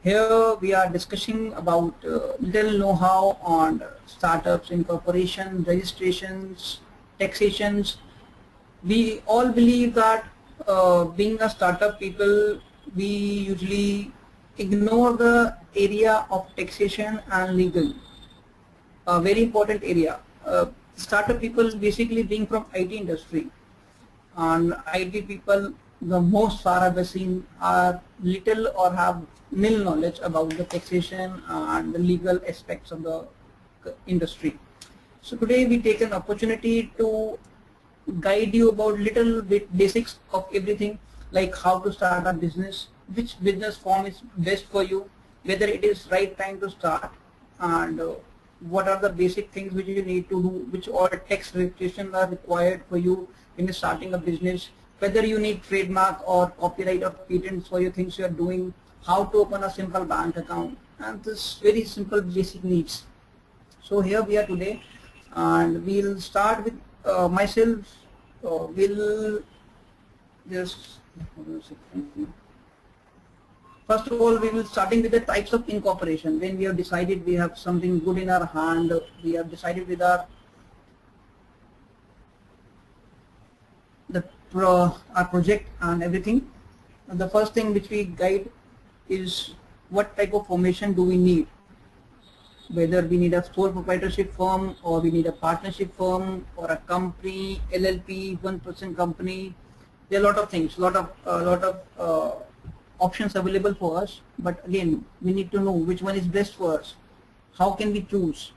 Here we are discussing about little know-how on startups, incorporation, registrations, taxations. We all believe that being a startup people, we usually ignore the area of taxation and legal, a very important area. Startup people basically being from IT industry, and IT people, the most far I've seen, are little or have nil knowledge about the taxation and the legal aspects of the industry. So today we take an opportunity to guide you about little bit basics of everything, like how to start a business, which business form is best for you, whether it is right time to start, and what are the basic things which you need to do, which all tax registrations are required for you when you're starting a business, whether you need trademark or copyright or patents for your things you are doing, how to open a simple bank account, and this very simple basic needs. So here we are today, and we'll start with myself. We'll just first of all, we will starting with the types of incorporation. When we have decided we have something good in our hand, we have decided with our project and everything. And the first thing which we guide is what type of formation do we need. Whether we need a sole proprietorship firm, or we need a partnership firm, or a company, LLP, 1% company. There are a lot of things, lot of options available for us. But again, we need to know which one is best for us. How can we choose?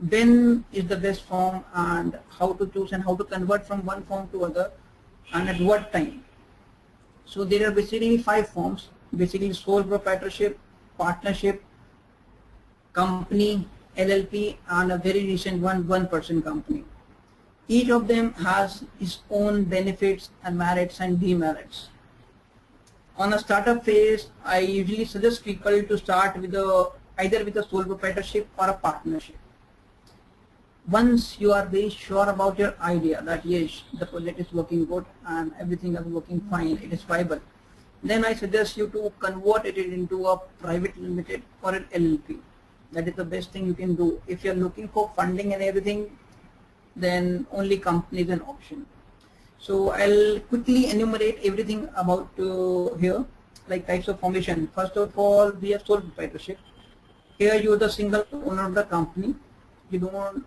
When is the best form, and how to choose, and how to convert from one form to other, and at what time. So there are basically 5 forms, basically sole proprietorship, partnership, company, LLP, and a very recent one, 1% company. Each of them has its own benefits and merits and demerits. On a startup phase, I usually suggest people to start with either with a sole proprietorship or a partnership. Once you are very sure about your idea that yes, the project is working good and everything is working fine, it is viable, then I suggest you to convert it into a private limited or an LLP. That is the best thing you can do. If you are looking for funding and everything, then only company is an option. So I'll quickly enumerate everything about here, like types of formation. First of all, we have sole proprietorship. Here you are the single owner of the company. You don't,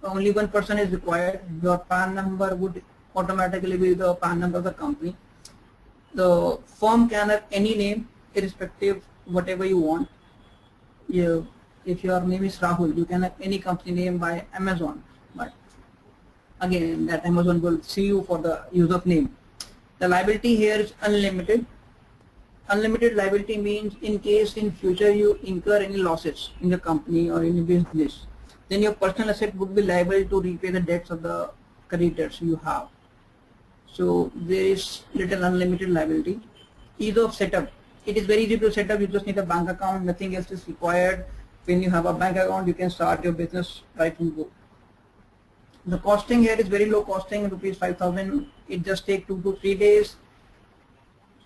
only one person is required. Your PAN number would automatically be the PAN number of the company. The firm can have any name, irrespective whatever you want. If your name is Rahul, you can have any company name by Amazon, but again that Amazon will see you for the use of name. The liability here is unlimited. Unlimited liability means in case in future you incur any losses in the company or in the business, then your personal asset would be liable to repay the debts of the creditors you have. So there is little unlimited liability. Ease of setup. It is very easy to set up. You just need a bank account. Nothing else is required. When you have a bank account, you can start your business right from go. The costing here is very low costing, rupees 5,000. It just takes 2 to 3 days.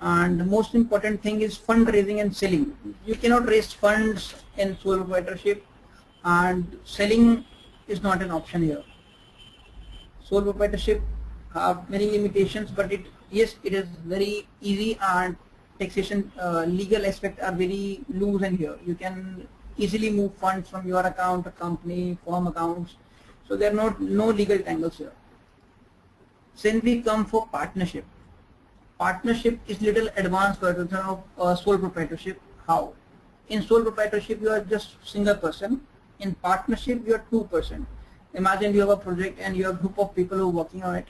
And the most important thing is fundraising and selling. You cannot raise funds in sole proprietorship, and selling is not an option here. Sole proprietorship have many limitations, but yes, it is very easy, and taxation legal aspects are very loose in here. You can easily move funds from your account to company, firm accounts. So there are no legal tangles here. Then we come for partnership. Partnership is little advanced version of sole proprietorship. How? In sole proprietorship, you are just single person. In partnership, you are 2%. Imagine you have a project and you have a group of people who are working on it.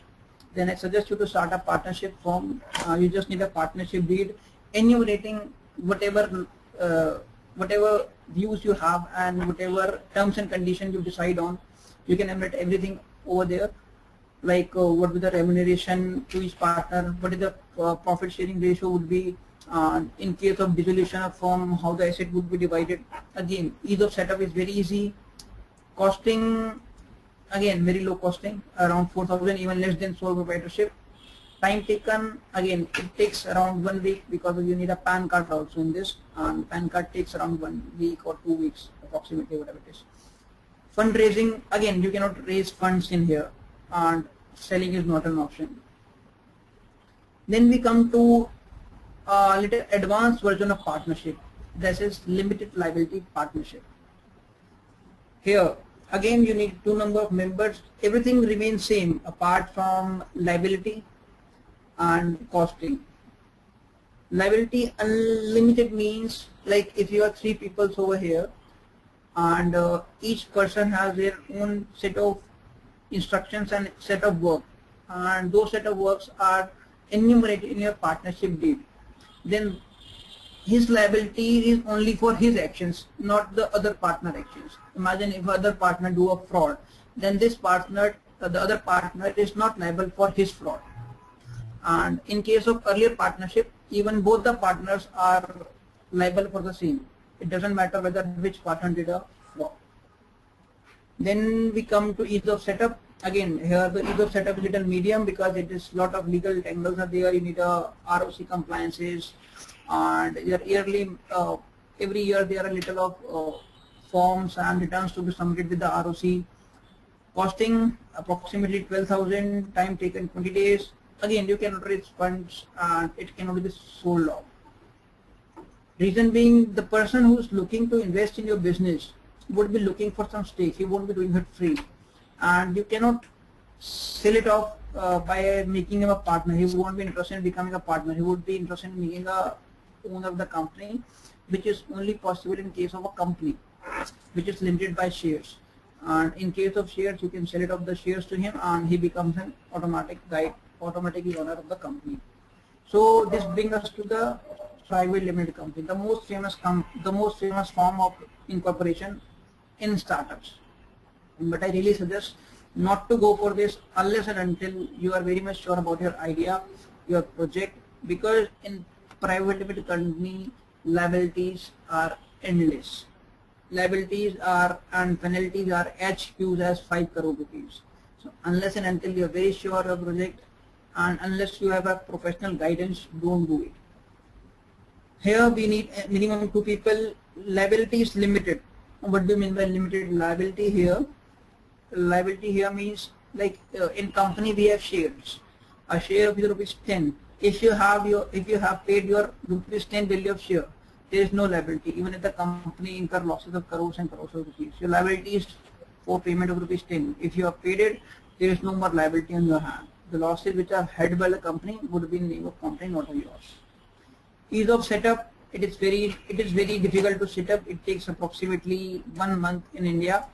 Then I suggest you to start a partnership firm. You just need a partnership deed enumerating whatever views you have and whatever terms and conditions you decide on. You can enumerate everything over there, like what will the remuneration to each partner, what is the profit sharing ratio would be, in case of dissolution of firm, how the asset would be divided. Again, ease of setup is very easy. Costing, again very low costing, around 4,000, even less than sole proprietorship. Time taken, again, it takes around 1 week because you need a PAN card also in this, and PAN card takes around 1 week or 2 weeks approximately, whatever it is. Fundraising, again, you cannot raise funds in here, and selling is not an option. Then we come to a little advanced version of partnership. This is limited liability partnership. Here, again, you need 2 number of members. Everything remains same apart from liability and costing. Liability unlimited means, like if you are 3 people over here, and each person has their own set of instructions and set of work, and those set of works are enumerated in your partnership deed, then his liability is only for his actions, not the other partner actions. Imagine if other partner do a fraud, then this partner, the other partner is not liable for his fraud. And in case of earlier partnership, even both the partners are liable for the same. It doesn't matter whether which partner did a fraud. Then we come to ease of setup. Again, here the ease of setup is little medium because it is lot of legal tangles are there. You need a ROC compliances, and your yearly, every year there are little of forms and returns to be submitted with the ROC. Costing approximately 12,000. Time taken 20 days. Again, you cannot raise funds and it cannot be sold off. Reason being, the person who is looking to invest in your business would be looking for some stake. He won't be doing it free, and you cannot sell it off by making him a partner. He won't be interested in becoming a partner. He would be interested in making a owner of the company, which is only possible in case of a company, which is limited by shares. And in case of shares, you can sell it off the shares to him, and he becomes an automatically owner of the company. So this brings us to the private limited company, the most famous form of incorporation in startups. But I really suggest not to go for this unless and until you are very much sure about your idea, your project, because in private limited company, liabilities are endless. Liabilities are and penalties are as huge as 5 crore rupees. So unless and until you are very sure of the project, and unless you have a professional guidance, don't do it. Here we need a minimum 2 people. Liability is limited. What do you mean by limited liability here? Liability here means, like in company we have shares. A share of rupees 10. If you have paid your rupees 10 value of share, there is no liability. Even if the company incur losses of crores and crores of rupees, your liability is for payment of rupees 10. If you have paid it, there is no more liability on your hand. The losses which are held by the company would be in the name of company, not of yours. Ease of setup. It is very difficult to set up. It takes approximately 1 month in India.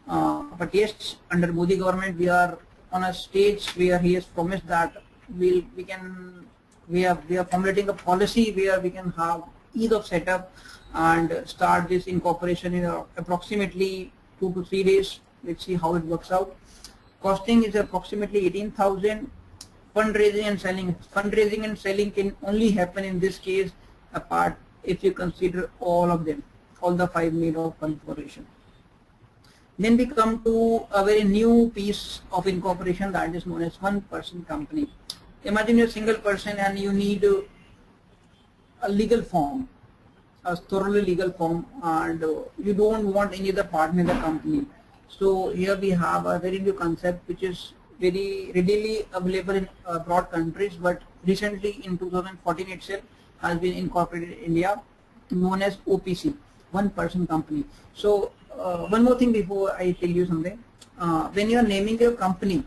But yes, under Modi government, we are on a stage where he has promised that we are formulating a policy where we can have ease of setup and start this incorporation in approximately 2 to 3 days. Let's see how it works out. Costing is approximately 18,000. Fundraising and selling can only happen in this case apart if you consider all of them, all the 5 mode of incorporation. Then we come to a very new piece of incorporation that is known as one-person company. Imagine you're a single person and you need a legal form, a thoroughly legal form, and you don't want any other partner in the company. So here we have a very new concept which is very readily available in broad countries, but recently in 2014 itself has been incorporated in India, known as OPC, one-person company. So one more thing before I tell you something. When you are naming your company,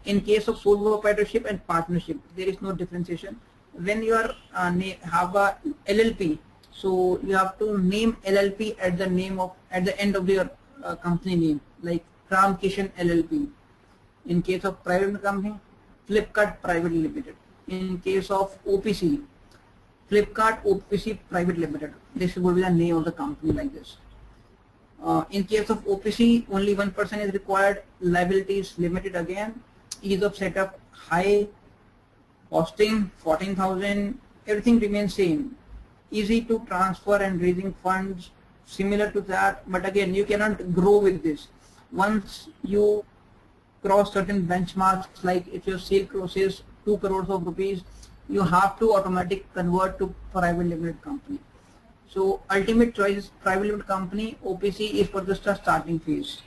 in case of sole proprietorship and partnership, there is no differentiation. When you are have a LLP, so you have to name LLP at the end of your company name, like Ram Kishan LLP. In case of private company, Flipkart Private Limited. In case of OPC, Flipkart OPC Private Limited. This would be the name of the company, like this. In case of OPC, only one person is required. Liability is limited again. Ease of setup high. Costing 14,000. Everything remains same. Easy to transfer and raising funds, similar to that. But again, you cannot grow with this. Once you cross certain benchmarks, like if your sale crosses 2 crores of rupees, you have to automatically convert to private limited company. So ultimate choice is private limited company. OPC is for just a starting phase.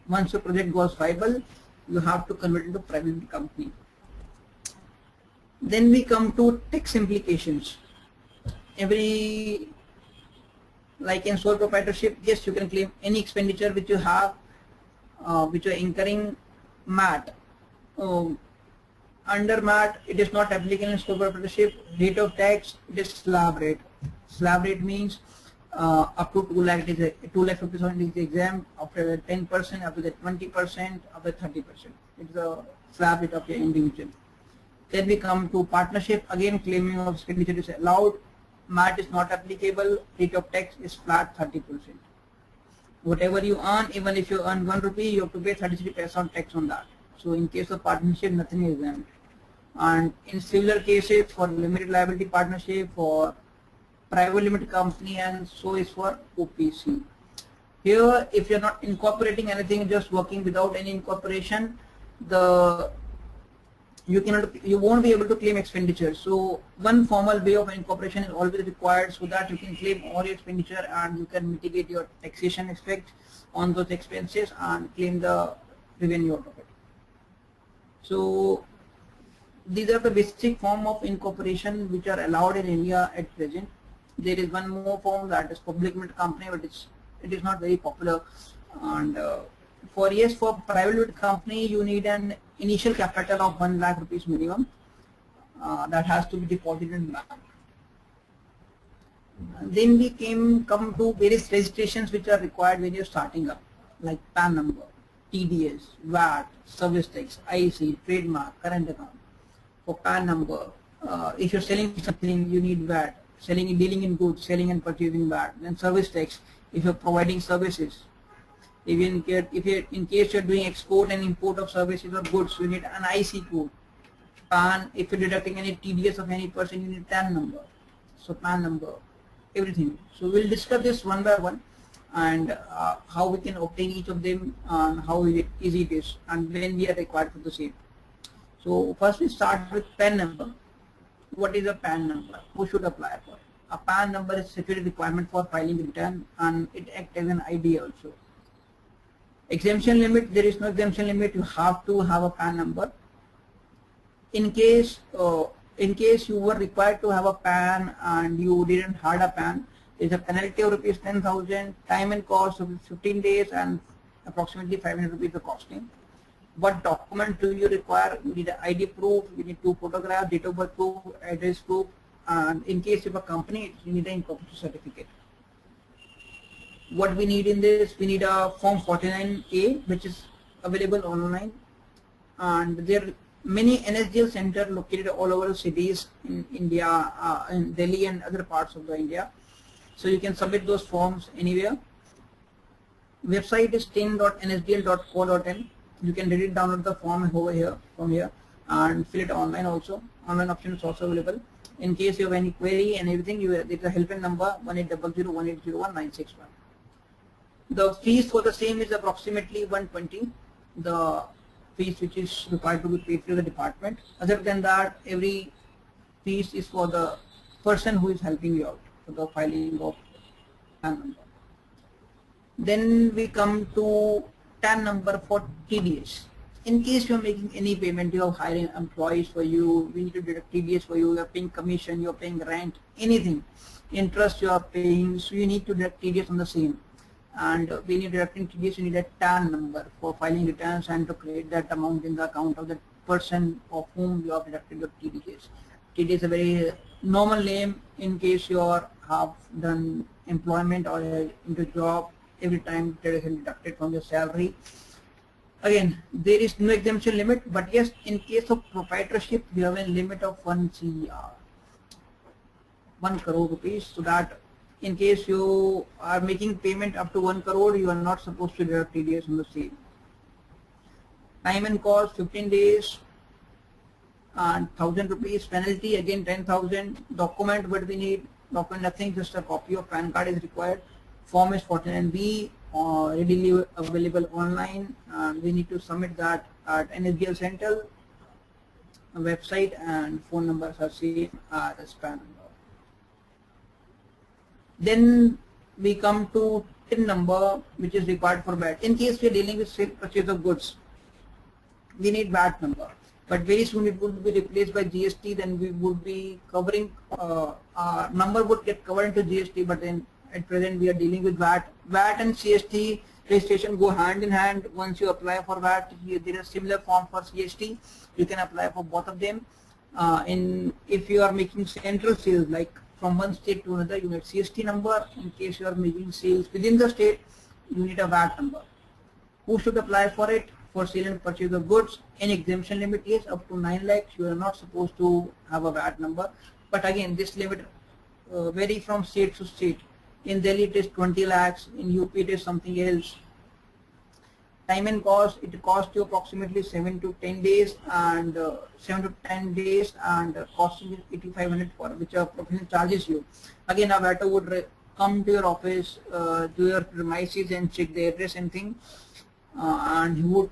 Once your project goes viable, you have to convert into private limited company. Then we come to tax implications. Like in sole proprietorship, yes, you can claim any expenditure which you have, which you are incurring MAT. Under MAT, it is not applicable in sole proprietorship. Rate of tax, it is slab rate. Slab rate means up to 2 lakh, 2,50,000 is exempt. After 10%, after the 20%, after 30%. It is a slab rate of your individual. Then we come to partnership. Again, claiming of expenditure is allowed. MAT is not applicable. Rate of tax is flat 30%. Whatever you earn, even if you earn 1 rupee, you have to pay 33 paisa on tax on that. So in case of partnership, nothing is exempt. And in similar cases for limited liability partnership, for private limited company, and so is for OPC. Here, if you're not incorporating anything, just working without any incorporation, you won't be able to claim expenditure. So one formal way of incorporation is always required, so that you can claim all your expenditure and you can mitigate your taxation effect on those expenses and claim the revenue out of it. So these are the basic form of incorporation which are allowed in India at present. There is one more form, that is public limited company, but it is not very popular. And for private limited company, you need an initial capital of 1 lakh rupees minimum that has to be deposited in bank. Then we come to various registrations which are required when you're starting up, like PAN number, TDS, VAT, service tax, IC, trademark, current account. For PAN number, if you're selling something, you need VAT. Dealing in goods, selling and purchasing VAT. Then service tax, if you're providing services. In case you're doing export and import of services or goods, you need an IC code. PAN, if you're deducting any TDS of any person, you need PAN number. So PAN number, everything. So we'll discuss this one by one, and how we can obtain each of them, and how easy it is, and when we are required for the same. So first we start with PAN number. What is a PAN number? Who should apply for it? A PAN number is security requirement for filing return, and it acts as an ID also. Exemption limit, there is no exemption limit. You have to have a PAN number. In case you were required to have a PAN and you didn't have a PAN, there is a penalty of rupees 10,000, time and cost of 15 days, and approximately 500 rupees the costing. What document do you require? You need an ID proof, you need 2 photographs, date of birth proof, address proof, and in case of a company, you need an incorporation certificate. What we need in this, we need a Form 49A, which is available online, and there are many NSDL centers located all over the cities in India, in Delhi and other parts of India. So you can submit those forms anywhere. Website is tin.nsdl.co.in. You can read it, download the form from here, and fill it online also. Online option is also available. In case you have any query and everything, there is a helpline number 1800-1801-961. The fees for the same is approximately 120. The fees which is required to be paid to the department. Other than that, every fees is for the person who is helping you out for the filing of PAN number. Then we come to PAN number for TDS. In case you are making any payment, you are hiring employees for you, we need to deduct TDS for you, you are paying commission, you are paying rent, anything, interest you are paying, so you need to deduct TDS on the same. And when you are deducting TDS, you need a PAN number for filing returns and to create that amount in the account of the person of whom you have deducted your TDS. TDS is a very normal name in case you have done employment or into job. Every time it is deducted from your salary. Again, there is no exemption limit, but yes, in case of proprietorship, you have a limit of 1 CR, 1 crore rupees, so that in case you are making payment up to 1 crore, you are not supposed to deduct TDS on the same. Time and cost 15 days and 1,000 rupees. Penalty again 10,000. Document what we need, document nothing, just a copy of PAN card is required. Form is 49B, readily available online, and we need to submit that at NSDL Center. website and phone numbers are same as PAN number. Then we come to TIN number, which is required for VAT. In case we are dealing with sale purchase of goods, we need VAT number. But very soon it would be replaced by GST. Then we would be covering our number would get covered into GST. But then at present we are dealing with VAT. VAT and GST registration go hand in hand. Once you apply for VAT, there is similar form for GST. You can apply for both of them. If you are making central sales, like from one state to another, you need CST number. In case you are making sales within the state, you need a VAT number. Who should apply for it? For sale and purchase of goods, any exemption limit is up to 9 lakhs. You are not supposed to have a VAT number. But again, this limit vary from state to state. In Delhi it is 20 lakhs. In UP it is something else. Time and cost, it costs you approximately 7 to 10 days and costing is 8,500 for which a professional charges you. Again, a VAT would come to your office, do your premises and check the address and thing, and he would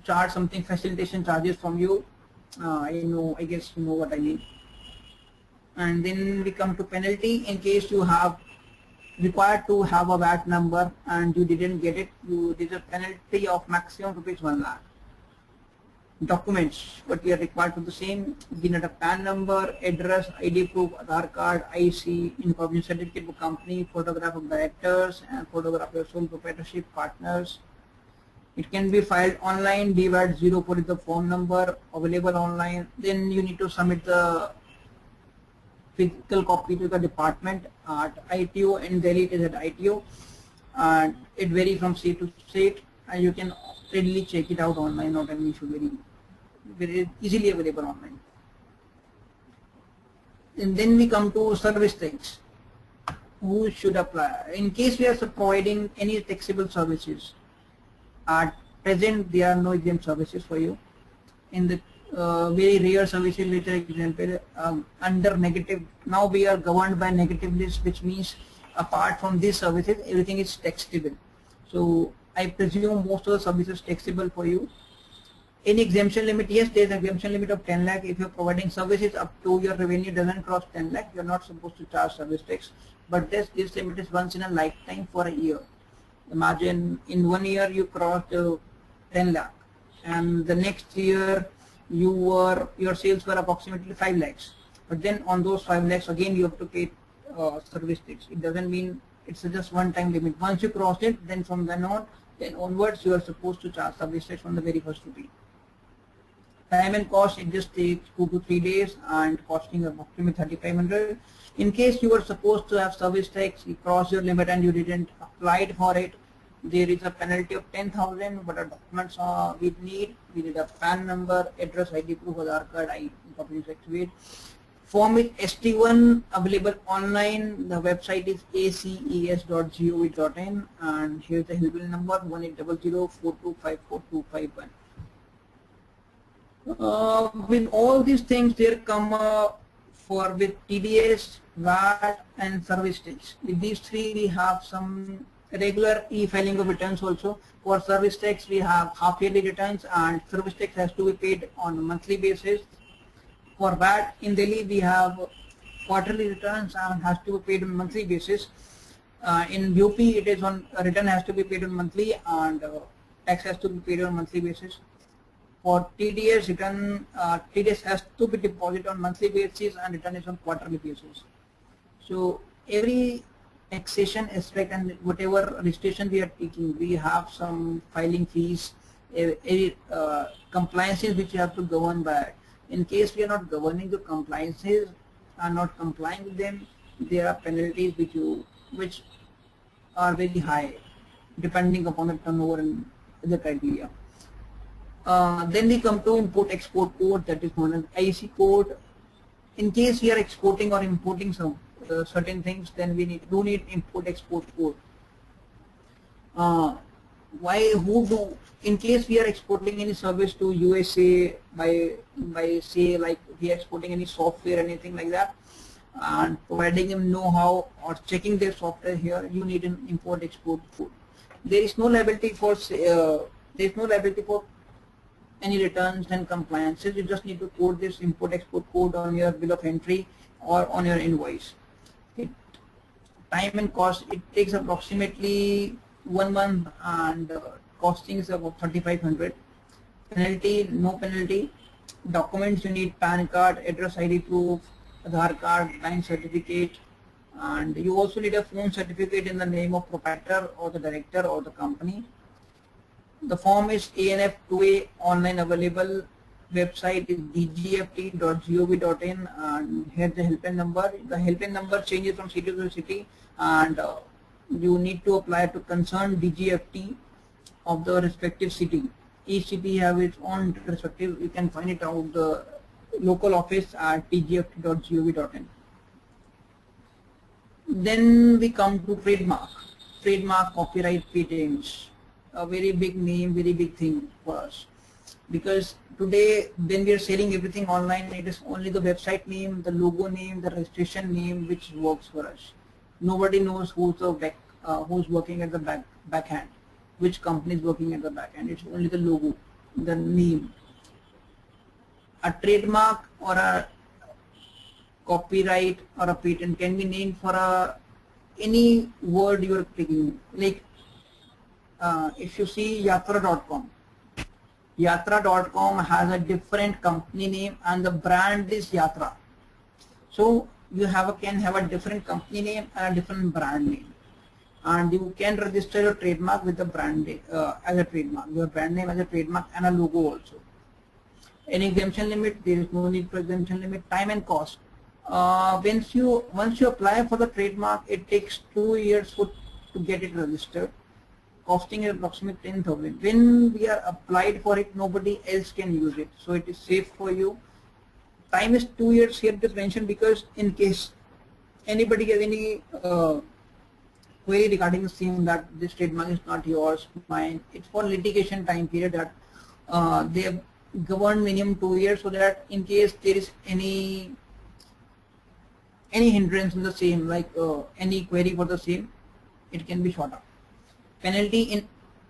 charge something facilitation charges from you. I guess you know what I mean. And then we come to penalty. In case you have required to have a VAT number and you didn't get it, there's a penalty of maximum rupees 1 lakh. Documents, what we are required for the same, we need a PAN number, address, ID proof, Aadhaar card, IC, information certificate of company, photograph of directors, and photograph of sole proprietorship partners. It can be filed online. DVAT 04 is the form number available online. Then you need to submit the physical copy to the department at ITO. In Delhi it is at ITO, and it varies from state to state, and you can readily check it out online. Not an issue, very easily available online. And then we come to service tax. Who should apply? In case we are providing any taxable services, at present there are no exempt services for you. In the very rare services, later example, under negative, now we are governed by negative list, which means apart from these services everything is taxable. So I presume most of the services taxable for you. Any exemption limit? Yes, there is an exemption limit of 10 lakh. If you are providing services up to your revenue doesn't cross 10 lakh, you are not supposed to charge service tax. But this limit is once in a lifetime for a year. Imagine in 1 year you crossed 10 lakh, and the next year your sales were approximately 5 lakhs. But then on those 5 lakhs again you have to pay service tax. It doesn't mean it's just one time limit. Once you cross it, then from then onwards you are supposed to charge service tax from the very first rupee. Time and cost, it just takes 2 to 3 days and costing approximately 3,500. In case you were supposed to have service tax, you cross your limit and you didn't apply for it, there is a penalty of 10,000. What are documents we need? We need a PAN number, address, ID proof, Aadhaar card, copy certificate. Form is ST1 available online. The website is aces.gov.in, and here's the helpline number 1800-4254-251. With all these things, there come with TDS, VAT, and service tax. With these three, we have some regular e-filing of returns also. For service tax, we have half-yearly returns, and service tax has to be paid on a monthly basis. For VAT, in Delhi, we have quarterly returns and has to be paid on monthly basis. In UP, it is on return has to be paid on monthly, and tax has to be paid on monthly basis. For TDS, TDS has to be deposited on monthly basis and return is on quarterly basis. So every taxation aspect and whatever registration we are taking, we have some filing fees, compliances which you have to govern by. In case we are not governing the compliances, are not complying with them, there are penalties which are very high, depending upon the turnover and the criteria. Then we come to import-export code, that is known as IC code. In case we are exporting or importing some certain things, then we do need import-export code. In case we are exporting any service to USA by say like we are exporting any software, anything like that, and providing them know-how or checking their software here, you need an import-export code. There is no liability for any returns and compliances. You just need to code this import-export code on your bill of entry or on your invoice. Time and cost, it takes approximately 1 month, and costing is about 3,500. Penalty, no penalty. Documents, you need PAN card, address ID proof, Aadhaar card, bank certificate, and you also need a phone certificate in the name of proprietor or the director or the company. The form is ANF2A, online available. Website is dgft.gov.in, and here's the helpline number. The helpline number changes from city to city, and you need to apply to concerned DGFT of the respective city. Each city have its own respective. You can find it out the local office at dgft.gov.in. Then we come to trademark. Trademark, copyright, patents. A very big name, very big thing for us. Because today, when we are selling everything online, it is only the website name, the logo name, the registration name which works for us. Nobody knows who's working at the backhand, which company is working at the backhand. It's only the logo, the name. A trademark or a copyright or a patent can be named for any word you are picking. Like if you see Yatra.com. Yatra.com has a different company name and the brand is Yatra. So you can have a different company name and a different brand name, and you can register your trademark with the brand name, as a trademark, your brand name as a trademark, and a logo also. Any exemption limit? There is no need for exemption limit. Time and cost. Once you apply for the trademark, it takes 2 years to get it registered. Costing is approximately 10,000. When we are applied for it, nobody else can use it, so it is safe for you. Time is 2 years here just mentioned because in case anybody has any query regarding the same, that this trademark is not yours, mine. It's for litigation time period that they have governed minimum 2 years, so that in case there is any hindrance in the same, like any query for the same, it can be shot up. Penalty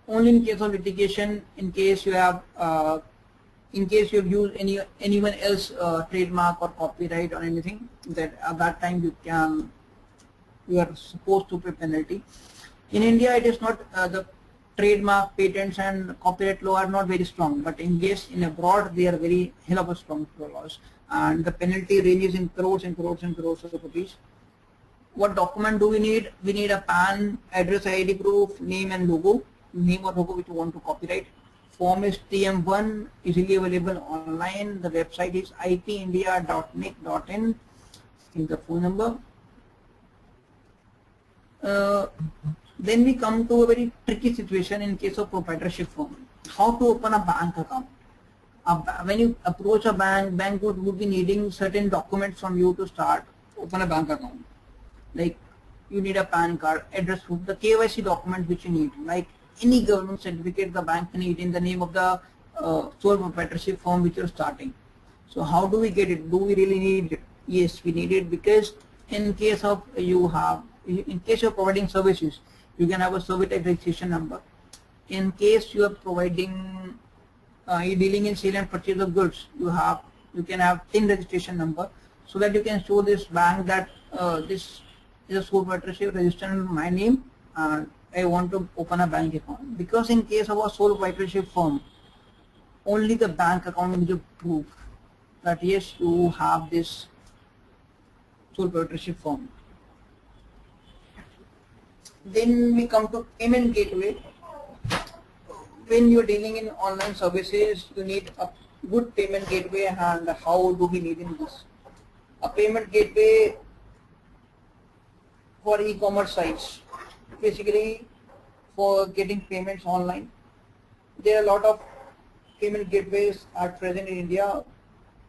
only in case of litigation. In case you have used anyone else trademark or copyright or anything, that at that time you are supposed to pay penalty. In India, it is not the trademark, patents, and copyright law are not very strong, but in abroad they are very hell of a strong laws, and the penalty ranges in crores and crores and crores of rupees. What document do we need? We need a PAN, address ID proof, name and logo, name or logo which you want to copyright. Form is TM1, easily available online. The website is itindia.nic.in. In the phone number. Then we come to a very tricky situation in case of proprietorship firm. How to open a bank account? When you approach a bank would be needing certain documents from you to open a bank account. Like you need a PAN card, address proof, the KYC document which you need, like any government certificate the bank need in the name of the sole proprietorship firm which you're starting. So how do we get it? Do we really need it? Yes, we need it, because in case you're providing services, you can have a service type registration number. In case you are providing, you're dealing in sale and purchase of goods, you can have TIN registration number, so that you can show this bank that this is a sole proprietorship registered in my name, and I want to open a bank account. Because in case of a sole proprietorship firm, only the bank account will give proof that yes, you have this sole proprietorship firm. Then we come to payment gateway. When you're dealing in online services, you need a good payment gateway, and how do we need in this? A payment gateway for e-commerce sites, basically for getting payments online. There are a lot of payment gateways at present in India,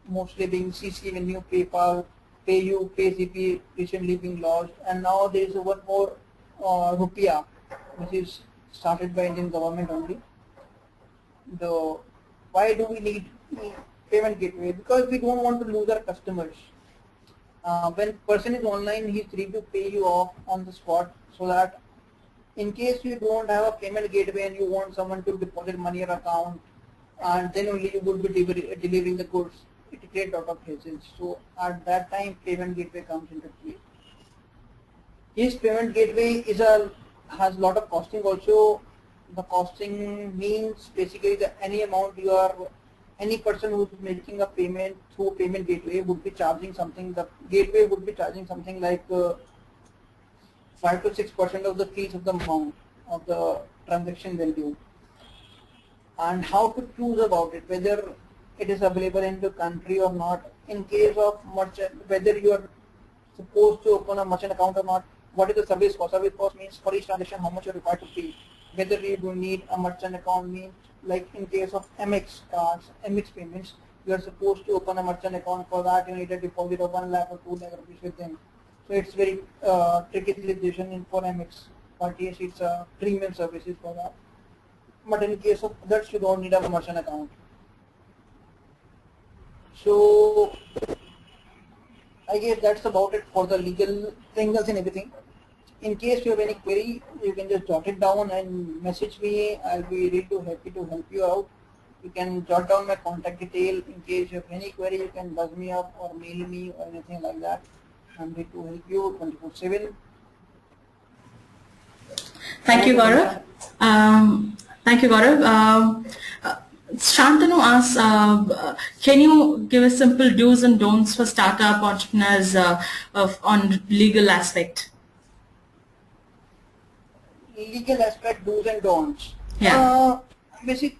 mostly being CCAvenue, PayPal, PayU, PayCP recently being launched, and now there is one more, Rupia, which is started by Indian government only. Why do we need payment gateway? Because we don't want to lose our customers. When person is online, he is free to pay you off on the spot, so that in case you don't have a payment gateway and you want someone to deposit money in your account, and then only you would be delivering the goods. It creates a lot of hassle. So at that time, payment gateway comes into play. This payment gateway has a lot of costing also. The costing means basically that any person who is making a payment through payment gateway would be charging something. The gateway would be charging something like 5 to 6% of the fees of the amount of the transaction value. And how to choose about it, whether it is available in the country or not. In case of merchant, whether you are supposed to open a merchant account or not. What is the service cost? Service cost means for each transaction how much you are required to pay. Whether you do need a merchant account means, like in case of MX cards, MX payments, you are supposed to open a merchant account. For that you need a deposit of 1 lakh or 2 lakh rupees with them. So it's very tricky decision for MX. But yes, it's a premium services for that. But in case of others, you don't need a merchant account. So I guess that's about it for the legal angles and everything. In case you have any query, you can just jot it down and message me. I'll be really happy to help you out. You can jot down my contact detail. In case you have any query, you can buzz me up or mail me or anything like that. I'm ready to help you 24/7. Thank you, Gaurav. Thank you, Gaurav. Shantanu asks, can you give a simple do's and don'ts for startup entrepreneurs on legal aspect? Legal aspect, do's and don'ts. Yeah. Okay.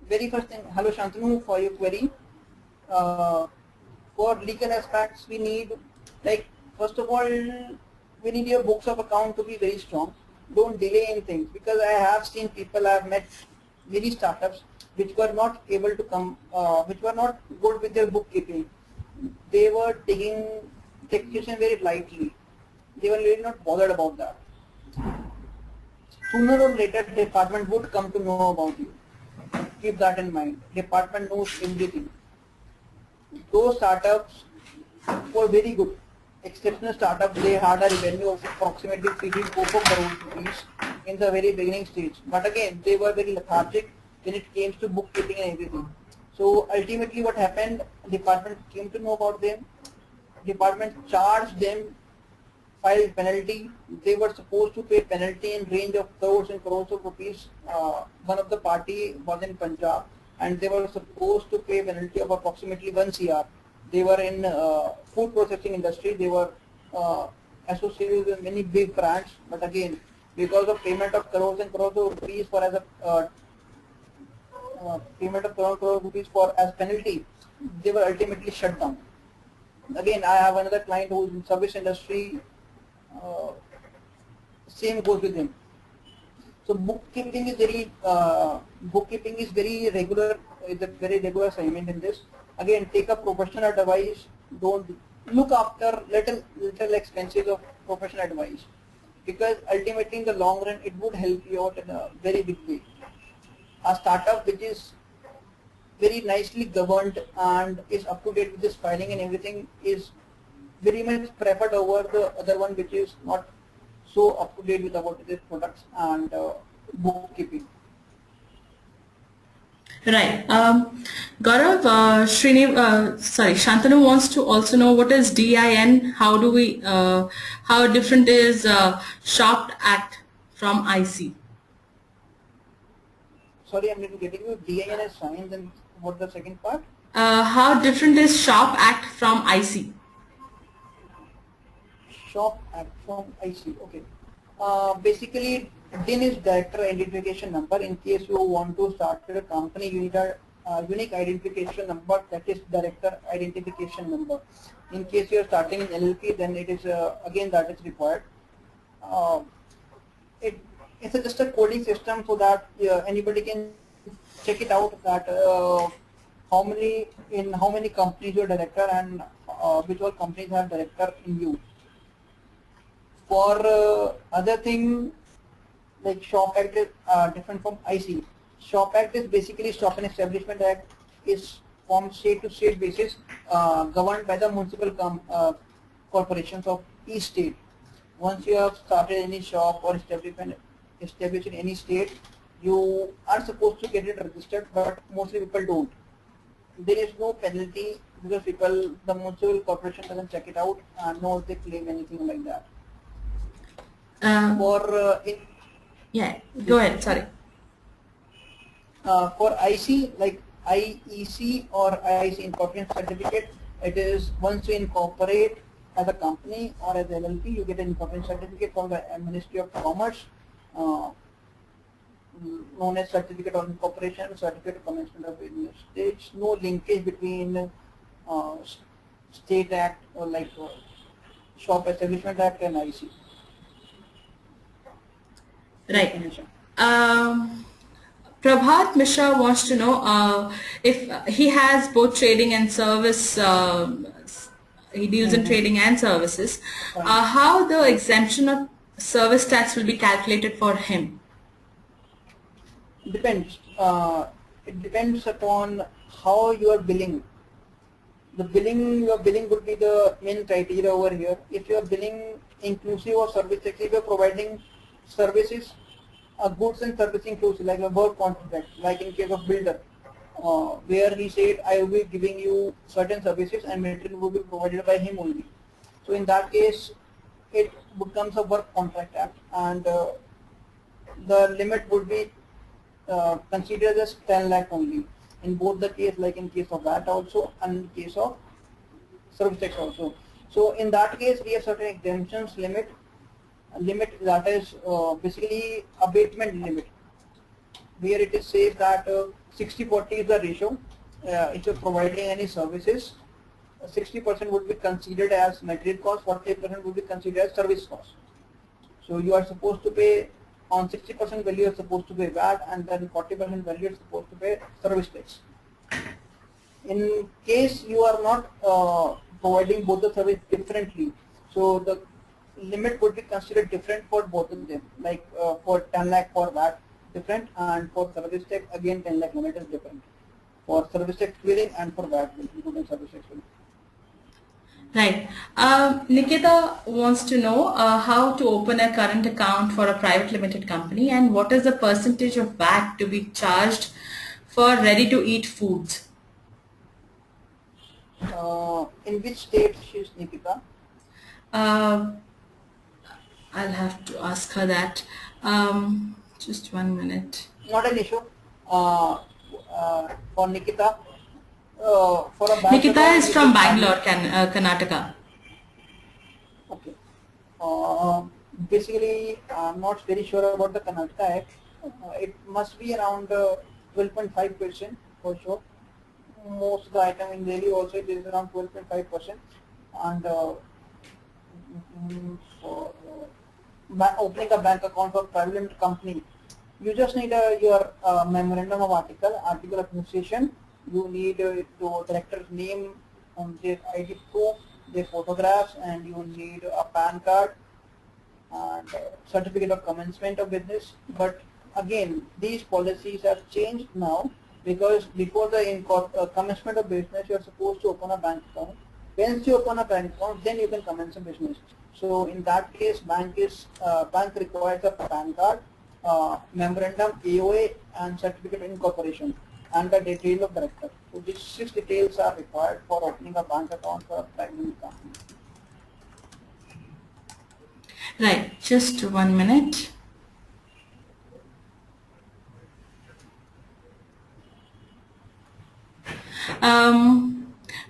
Very first thing, hello Shantanu for your query. For legal aspects, we need, like, first of all, we need your books of account to be very strong. Don't delay in things, because I have seen people, I have met many startups which were not able to come, which were not good with their bookkeeping. They were taking taxation very lightly. They were really not bothered about that. Sooner or later, the department would come to know about you. Keep that in mind. Department knows everything. Those startups were very good. Exceptional startups, they had a revenue of approximately 3 to 4 crore rupees in the very beginning stage. But again, they were very lethargic when it came to bookkeeping and everything. So ultimately what happened, department came to know about them. Department charged them, filed penalty. They were supposed to pay penalty in range of crores and crores of rupees. One of the party was in Punjab and they were supposed to pay penalty of approximately 1 CR. They were in food processing industry. They were associated with many big brands, but again, because of payment of crores and crores of rupees for as a payment of crores of rupees for as penalty, they were ultimately shut down. Again, I have another client who is in service industry. Same goes with him. So bookkeeping is very regular. It's a very regular assignment in this. Again, take a professional advice. Don't look after little expenses of professional advice, because ultimately in the long run it would help you out in a very big way. A startup which is very nicely governed and is up to date with this filing and everything is very much preferred over the other one which is not so up to date with about its products and bookkeeping. Right. Gaurav, Shantanu wants to also know what is DIN. How different is Shop Act from IC? Sorry, I'm not getting you. DIN is signed, then what the second part? How different is Shop Act from IC? Shop Act from IC. Okay. Basically, DIN is Director Identification Number. In case you want to start a company, you need a unique identification number, that is Director Identification Number. In case you are starting in LLP, then it is again that is required. It's just a coding system so that anybody can check it out that how many companies you are director and which all companies have director in you. For other thing, like Shop Act is different from IC. Shop Act is basically Shop and Establishment Act, is from state to state basis, governed by the municipal corporations of each state. Once you have started any shop or established in any state, You are supposed to get it registered, but mostly people don't. There is no penalty because the municipal corporation doesn't check it out and nor they claim anything like that. Yeah, go ahead, sorry. For IC, like IEC or IIC incorporation certificate, it is once you incorporate as a company or as LLP, you get an incorporation certificate from the Ministry of Commerce, known as Certificate of Incorporation, Certificate of Commencement of Business. There is no linkage between State Act or like Shop Establishment Act and IC. Right. Prabhat Mishra wants to know if he has both trading and service, he deals in trading and services, how the exemption of service tax will be calculated for him? Depends. It depends upon how you are billing. Your billing would be the main criteria over here. If you are billing inclusive of service tax, if you are providing services, goods and service inclusive, like a work contract, like in case of builder, where he said, I will be giving you certain services and material will be provided by him only. So in that case, it becomes a work contract act, and the limit would be considered as 10 lakh only in both the case, like in case of VAT also and in case of service tax also. So in that case, we have certain exemptions limit that is basically abatement limit, where it is says that 60-40 is the ratio. If you're providing any services, 60% would be considered as material cost, 40% would be considered as service cost. So you are supposed to pay on 60% value, you are supposed to pay VAT, and then 40% value you are supposed to pay service tax. In case you are not providing both the service differently, so the limit would be considered different for both of them, like for 10 lakh for VAT different, and for service tax again 10 lakh limit is different for service tax billing and for VAT including service tax billing. Right. Nikita wants to know how to open a current account for a private limited company, and what is the percentage of VAT to be charged for ready-to-eat foods? In which state she is, Nikita? I'll have to ask her that. Just 1 minute. Not an issue. For Nikita, for a bank Nikita account, is from Bangalore, Karnataka. Okay. Basically, I'm not very sure about the Karnataka Act. It must be around 12.5% for sure. Most of the item in Delhi also it is around 12.5%. And for opening a bank account for private limited company, you just need your memorandum of article of association. You need the director's name, their ID proof, their photographs, and you need a PAN card and certificate of commencement of business. But again, these policies have changed now, because before the commencement of business, you are supposed to open a bank account. Once you open a bank account, then you can commence a business. So in that case, bank requires a PAN card, memorandum, AOA, and certificate of incorporation, and the detail of director. So these 6 details are required for opening a bank account for a private limited company. Right, just 1 minute.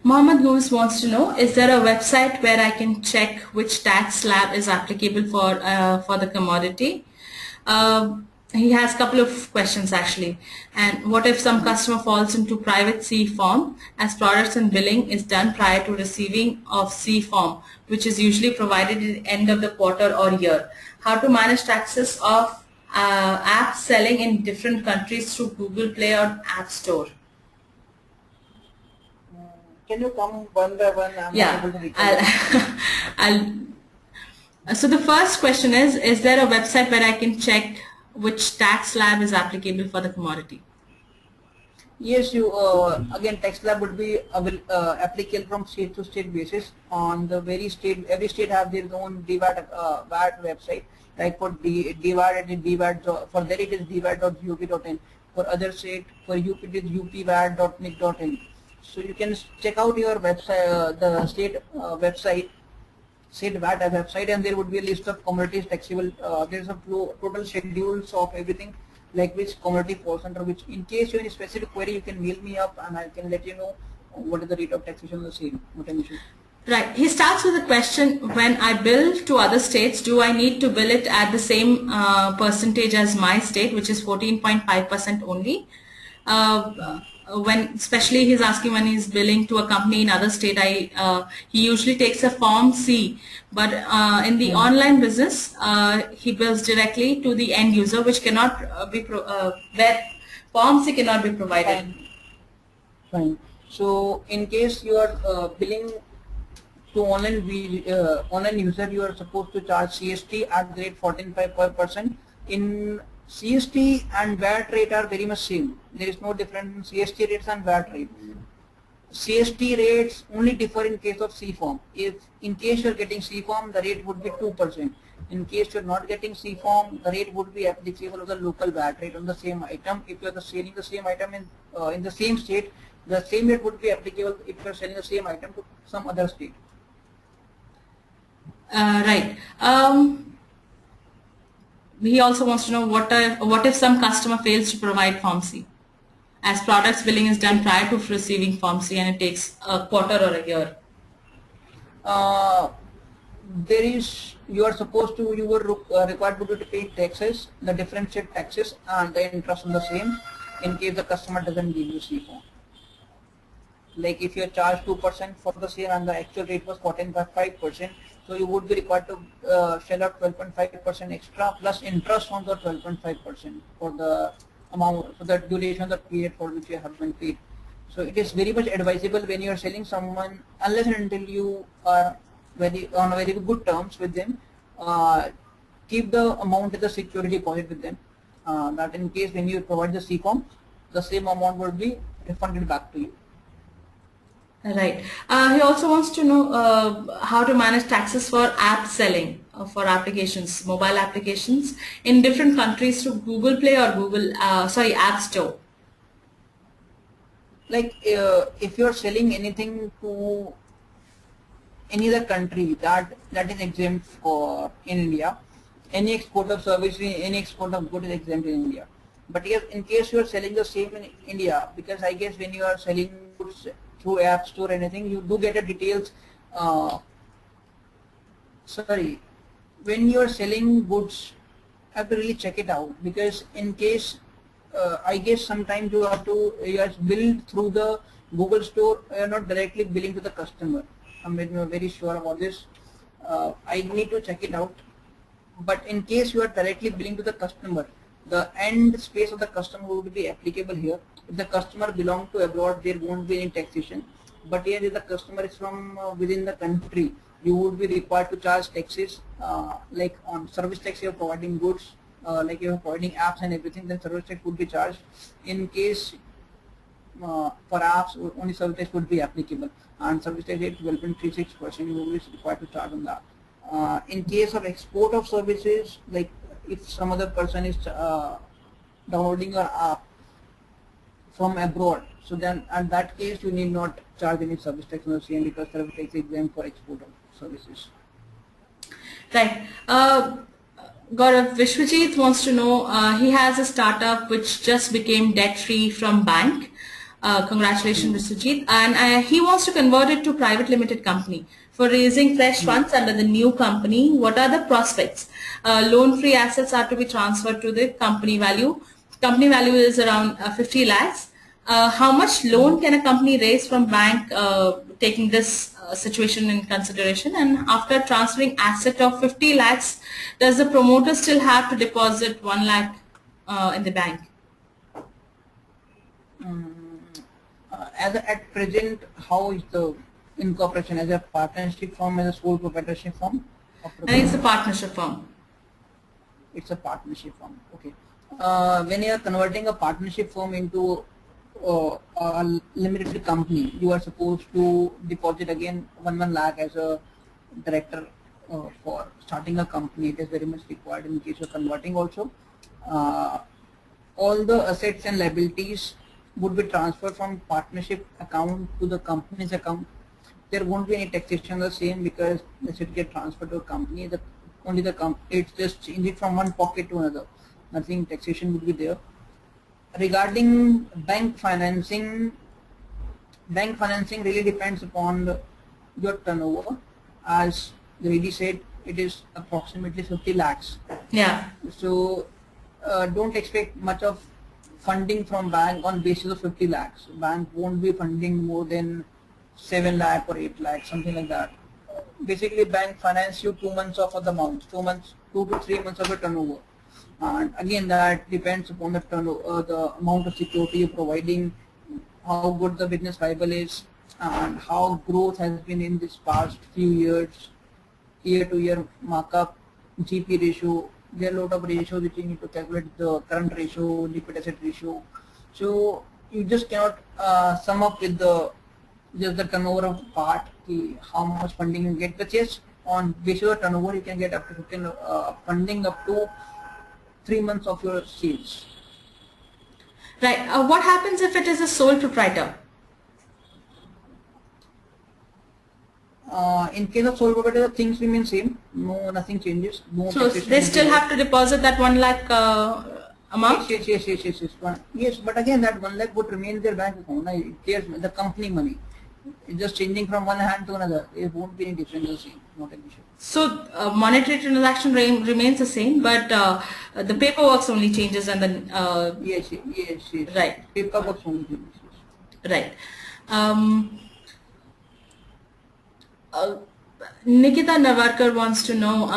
Mohammed Goose wants to know, is there a website where I can check which tax slab is applicable for the commodity? He has a couple of questions actually. And what if some customer falls into private C form, as products and billing is done prior to receiving of C form, which is usually provided at the end of the quarter or year? How to manage taxes of apps selling in different countries through Google Play or App Store? Can you come one by one? I'm not able to recall. So the first question is there a website where I can check which tax slab is applicable for the commodity? Yes, you again tax slab would be applicable from state to state basis. On the every state have their own DVAT VAT website. Like for DVAT, it is DVAT. For there it is dvat.up.in. For other state, for UP it is upvat.nic.in. So you can check out your website, the state website, state VAT website, and there would be a list of commodities taxable. There is a total schedules of everything, like which commodity falls under which. In case you have any specific query, you can mail me up and I can let you know what is the rate of taxation on the same. Not an issue. Right. He starts with a question: when I bill to other states, do I need to bill it at the same percentage as my state, which is 14.5% only? When especially he's asking when he's billing to a company in other state, he usually takes a Form C, but in the online business, he bills directly to the end user, which cannot where Form C cannot be provided. Fine. So in case you are billing to online user, you are supposed to charge CST at the rate 14.5%. In CST and VAT rate are very much same. There is no difference in CST rates and VAT rate. CST rates only differ in case of C form. If in case you are getting C form, the rate would be 2%. In case you are not getting C form, the rate would be applicable of the local VAT rate on the same item. If you are selling the same item in the same state, the same rate would be applicable if you are selling the same item to some other state. Right. He also wants to know what if some customer fails to provide Form C, as products billing is done prior to receiving Form C and it takes a quarter or a year. You are supposed to, you were required to pay taxes, the differentiate taxes and the interest on the same, in case the customer doesn't give you C form. Like if you are charged 2% for the same and the actual rate was 14.5%, so you would be required to shell out 12.5% extra plus interest on the 12.5% for the amount, for the duration of the period for which you have been paid. So it is very much advisable when you are selling someone, unless and until you are on very good terms with them, keep the amount as a security deposit with them, that in case when you provide the C form, the same amount will be refunded back to you. Right. He also wants to know how to manage taxes for app selling for applications, mobile applications in different countries through Google Play or App Store. Like if you are selling anything to any other country that is exempt for in India, any export of service, any export of goods is exempt in India. But yes, in case you are selling the same in India, because I guess when you are selling goods through App Store or anything, you do get the details. When you are selling goods, you have to really check it out, because in case I guess sometimes you have to bill through the Google Store, you are not directly billing to the customer. I'm not very sure about this. I need to check it out. But in case you are directly billing to the customer, the end space of the customer would be applicable here. If the customer belongs to abroad, there won't be any taxation. But here, if the customer is from within the country, you would be required to charge taxes, like on service tax. You are providing goods, like you are providing apps and everything, then service tax would be charged. In case for apps, only service tax would be applicable, and service tax is 12.36%. You will be required to charge on that. In case of export of services, like if some other person is downloading your app from abroad, so then at that case you need not charge any service tax on the same, because service tax is exempt for export of services. Right. Gaurav, Vishwajit wants to know, he has a startup which just became debt-free from bank. Congratulations, Vishwajit. And he wants to convert it to private limited company. For raising fresh funds under the new company, what are the prospects? Loan-free assets are to be transferred to the company value. Company value is around 50 lakhs. How much loan can a company raise from bank, taking this situation in consideration? And after transferring asset of 50 lakhs, does the promoter still have to deposit 1 lakh in the bank? At present, how is the incorporation, as a partnership firm, as a sole proprietorship firm? And it's a partnership firm. It's a partnership firm. Okay. When you are converting a partnership firm into a limited company, you are supposed to deposit again 1 lakh as a director for starting a company. It is very much required in case of converting also. All the assets and liabilities would be transferred from partnership account to the company's account. There won't be any taxation on the same because the should get transferred to a company. It's just change it from one pocket to another. Nothing taxation would be there. Regarding bank financing really depends upon your turnover. As the lady said, it is approximately 50 lakhs. Yeah. So don't expect much of funding from bank on basis of 50 lakhs. Bank won't be funding more than 7 lakh or 8 lakh, something like that. Basically, bank finance you 2 months of the month, 2 to 3 months of your turnover. And again, that depends upon the turnover, the amount of security you're providing, how good the business viable is, and how growth has been in this past few years, year-to-year markup, GP ratio. There are a lot of ratios which you need to calculate, the current ratio, liquid asset ratio. So you just cannot sum up with just the turnover of part, how much funding you get. But yes, on basis of turnover, you can get up to 15 funding up to 3 months of your sales. Right. What happens if it is a sole proprietor? In case of sole proprietor, things remain same. No, nothing changes. No. So they still have to deposit that 1 lakh amount? Yes, but again, that 1 lakh would remain in their bank account. There's the company money. It's just changing from one hand to another. It won't be any difference. Not an issue. So monetary transaction remains the same, but the paperwork only changes, and then yes. Right. Paperwork only changes. Right. Nikita Navarkar wants to know,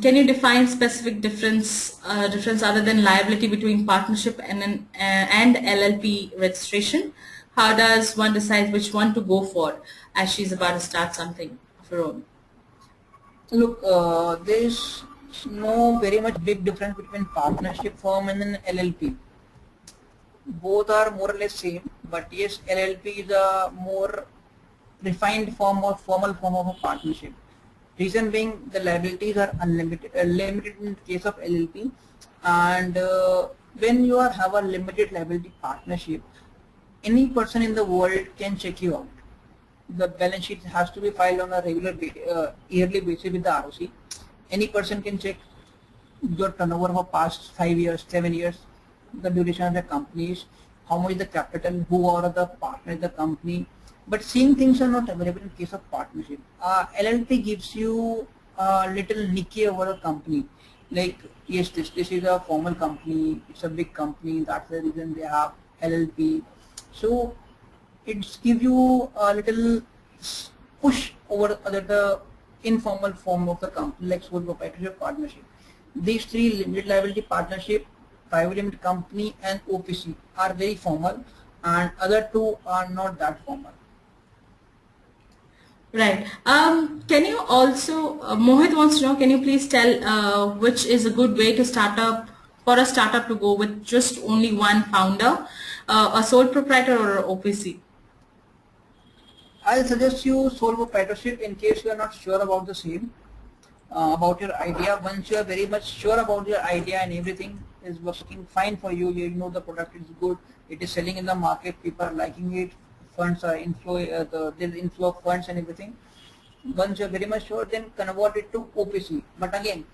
can you define specific difference other than liability between partnership and LLP registration? How does one decide which one to go for as she's about to start something of her own? Look, there is no very much big difference between partnership firm and an LLP. Both are more or less same, but yes, LLP is a more refined form or formal form of a partnership. Reason being, the liabilities are limited in case of LLP, and when you have a limited liability partnership, any person in the world can check you out. The balance sheet has to be filed on a regular yearly basis with the ROC. Any person can check your turnover for past 5 years, 7 years, the duration of the companies, how much the capital, who are the partners in the company. But same things are not available in case of partnership. LLP gives you a little niche over a company. Like, yes, this is a formal company, it's a big company, that's the reason they have LLP. So it's give you a little push over the informal form of the company, like sole proprietorship partnership. These three, limited liability partnership, private limited company, and OPC, are very formal, and other two are not that formal. Right. Can you also, Mohit wants to know, can you please tell which is a good way to start up, for a startup to go with just only one founder, a sole proprietor or an OPC? I'll suggest you sole proprietorship in case you are not sure about the same, about your idea. Once you are very much sure about your idea and everything is working fine for you, you know the product is good, it is selling in the market, people are liking it, funds are there's inflow of funds and everything. Once you are very much sure, then convert it to OPC. But again,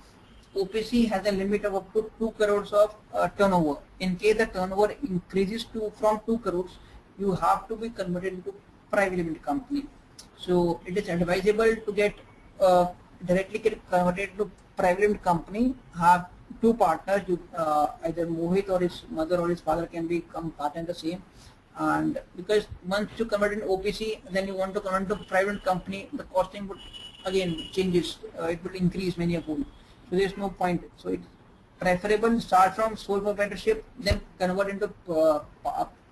OPC has a limit of up to 2 crores of turnover. In case the turnover increases from 2 crores, you have to be converted into private limited company. So it is advisable to get directly get converted to private limited company. Have two partners, either Mohit or his mother or his father can become partner in the same. And because once you convert in OPC, then you want to convert to private company, the costing would again changes. It will increase many a fold. So there is no point. So it's preferable start from sole proprietorship, then convert into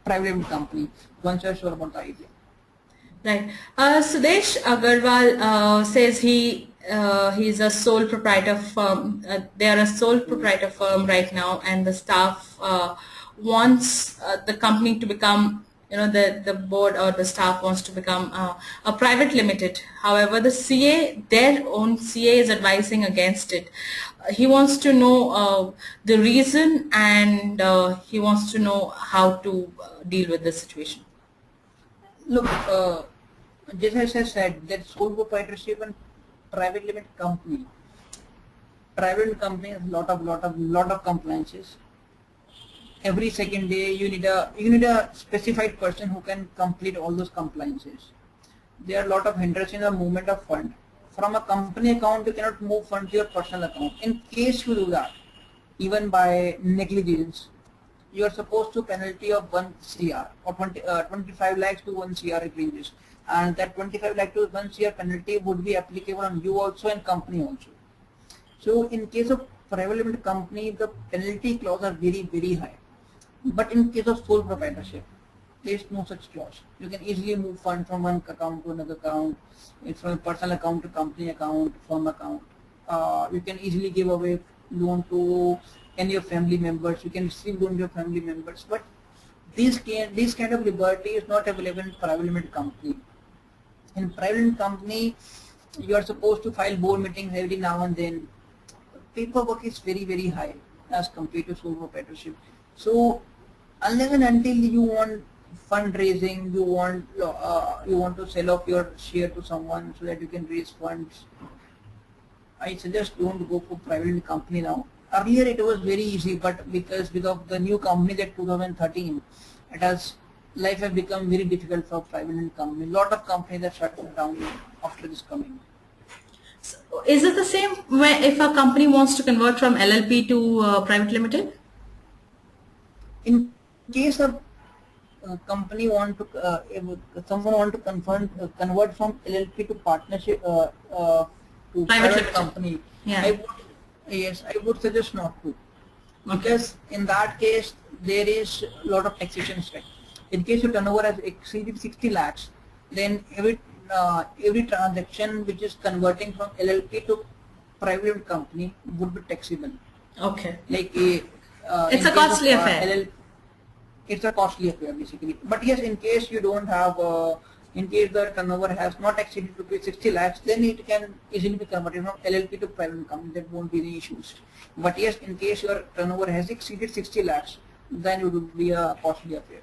private limited company once you are sure about the idea. Right. Sudesh Agarwal says he's a sole proprietor firm. They are a sole proprietor firm right now, and the staff wants the company to become the board or the staff wants to become a private limited. However, the CA, their own CA is advising against it. He wants to know the reason, and he wants to know how to deal with this situation. Look, just as I said, that sole proprietorship and private limited company. Private company has lot of compliances. Every second day you need a specified person who can complete all those compliances. There are a lot of hindrances in the movement of fund. From a company account you cannot move funds to your personal account. In case you do that, even by negligence, you are supposed to penalty of 1 CR or 25 lakhs to 1 CR it ranges, and that 25 lakh to 1 CR penalty would be applicable on you also and company also. So in case of private limited company, the penalty clause are very high. But in case of sole proprietorship, there is no such clause. You can easily move funds from one account to another account, from a personal account to company account, firm account. You can easily give away loan to any of family members. You can receive loan to your family members. But this kind of liberty is not available in private limited company. In private limited company, you are supposed to file board meetings every now and then. Paperwork is very high as compared to sole proprietorship. So unless and until you want fundraising, you want to sell off your share to someone so that you can raise funds, I suggest don't go for private company now. Earlier it was very easy, but because of the new company that 2013, life has become very difficult for private company. Lot of companies have shut down after this coming. So is it the same where if a company wants to convert from LLP to private limited? In case of company someone want to convert from LLP to partnership to private company, yeah. I would suggest not to, because in that case there is a lot of taxation effect. In case your turnover has exceeded 60 lakhs, then every transaction which is converting from LLP to private company would be taxable. Okay. Like it's a costly affair. It's a costly affair basically. But yes, in case you don't have, in case the turnover has not exceeded 60 lakhs, then it can easily be converted from LLP to private company. There won't be any issues. But yes, in case your turnover has exceeded 60 lakhs, then it would be a costly affair.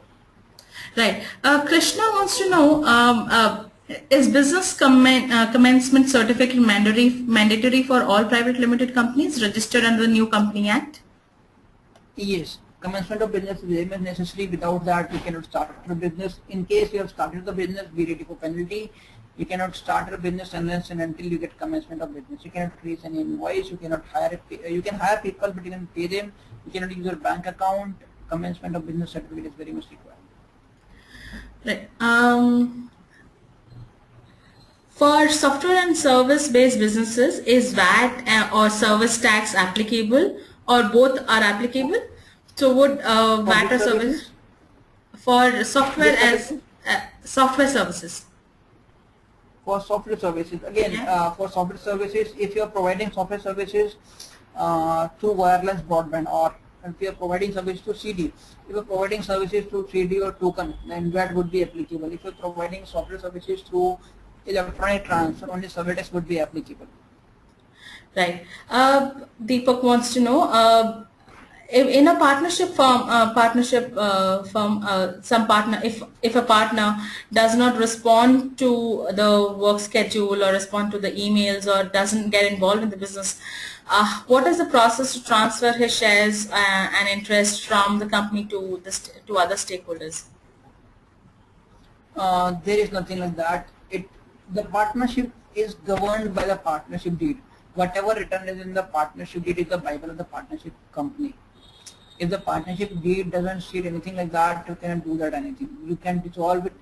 Right. Krishna wants to know, is business commencement certificate mandatory for all private limited companies registered under the new Company Act? Yes. Commencement of business is very much necessary. Without that, you cannot start a business. In case you have started the business, be ready for penalty. You cannot start a business unless and until you get commencement of business. You cannot create any invoice. You cannot hire. You can hire people, but you can pay them. You cannot use your bank account. Commencement of business certificate is very much required. Right. For software and service-based businesses, is VAT or service tax applicable, or both are applicable? So would VAT or service for software as software services? For software services, again, for software services, if you are providing software services through wireless broadband, or if you are providing services to CD, if you are providing services through 3D or token, then that would be applicable. If you are providing software services through electronic transfer, only service tax would be applicable. Right. Deepak wants to know, in a partnership firm, some partner, if a partner does not respond to the work schedule or respond to the emails or doesn't get involved in the business, what is the process to transfer his shares and interest from the company to other stakeholders? There is nothing like that. The partnership is governed by the partnership deed. Whatever written is in the partnership deed is the Bible of the partnership company. If the partnership deed doesn't state anything like that, you cannot do that anything. You can dissolve it.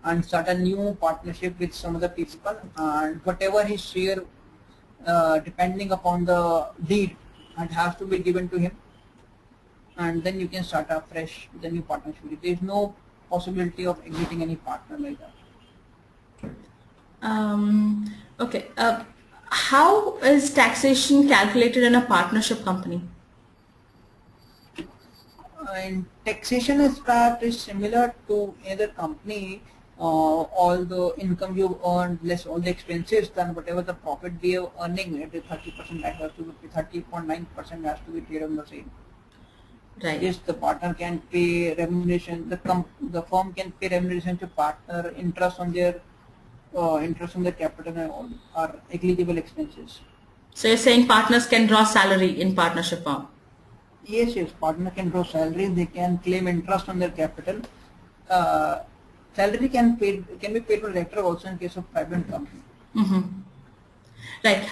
And start a new partnership with some other people, and whatever his share, depending upon the deed, it has to be given to him. And then you can start afresh with a new partnership. There is no possibility of exiting any partner like that. Okay. How is taxation calculated in a partnership company? And taxation part is similar to another company. All the income you earn less all the expenses, then whatever the profit we are earning, it is 30%, that has to be 30.9% has to be paid on the same. Right. Yes, the partner can pay remuneration. The firm can pay remuneration to partner, interest on their capital and all are negligible expenses. So you're saying partners can draw salary in partnership firm? Yes, partner can draw salary. They can claim interest on their capital. Salary can be paid to director also in case of private company. Mm-hmm. Right.